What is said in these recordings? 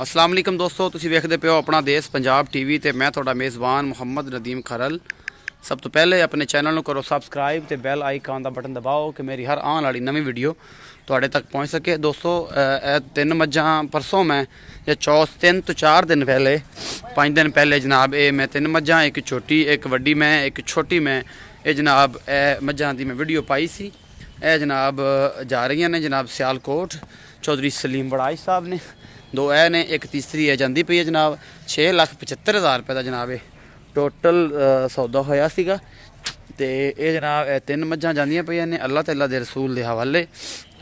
अस्सलाम वालेकुम दोस्तों, तुसीं वेखदे पे हो अपना देश पंजाब टीवी ते मैं तुहाडा मेज़बान मुहम्मद नदीम खरल। सब तो पहले अपने चैनल को करो सबसक्राइब ते बैल आइकन का बटन दबाओ कि मेरी हर आने वाली नवी वीडियो तुहाडे तक पहुँच सके। दोस्तों तीन मज्जां परसों मैं या चौथ 3 तो 4 दिन पहले 5 दिन पहले जनाब ये मैं 3 मज्जां, एक छोटी एक वड्डी मैं एक छोटी मैं ये जनाब मज्जां दी मैं वीडियो पाई सी। ए जनाब जा रही ने जनाब सियालकोट चौधरी सलीम बड़ाई साहब ने। दो ए ने एक तीसरी है जाती पई है जनाब। 6,75,000 रुपये का जनाब टोटल सौदा होया सीगा। ते ये जनाब 3 मज्जां जांदियां पईयां ने अल्लाह ते अल्लाह दे रसूल दे हवाले।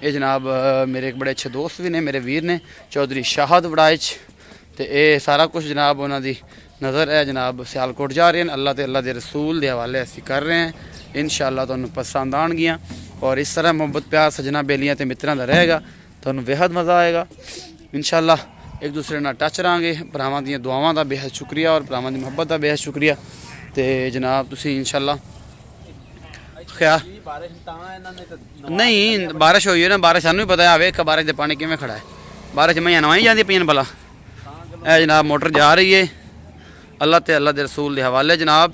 ये जनाब मेरे एक बड़े अच्छे दोस्त भी ने, मेरे वीर ने चौधरी शाहद बड़ाइच। तो ये सारा कुछ जनाब उन्होंने नज़र है जनाब सियालकोट जा रहे हैं। अल्लाह ते अल्लाह दे रसूल दे हवाले असी कर रहे हैं। इंशाअल्लाह तुहानू पसंद आउणगियां और इस तरह मोहब्बत प्यार सजना बेलियां ते मित्रां दा रहेगा, तुहानू बेहद मज़ा आएगा। इंशाअल्लाह एक दूसरे नाल टच रहांगे। भरावां दी दुआवां दा बेहद शुक्रिया और भरावां दी मुहब्बत दा बेहद शुक्रिया। तो जनाब तुसीं इंशाअल्लाह ख्याल नहीं बारिश हुई है ना, बारिश सानू भी पता है। वेख बारिश दे पानी किवें खड़ा है, बारिश मैयां नवाई जांदी पईयां भला। ए जनाब मोटर जा रही है अल्लाह ते अल्लाह दे रसूल दे हवाले जनाब।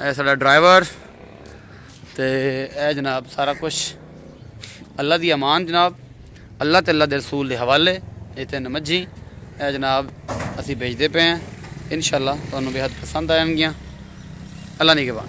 ए साडा ड्राइवर ते ए जनाब सारा कुछ अल्लाह दी अमान जनाब, अल्लाह ते अल्लाह दे रसूल दे हवाले। ये 3 मज्जी ए जनाब असी भेजते पे हैं। इंशाअल्लाह तुहानू बेहद पसंद आएंगियां। अल्लाह निगहबान।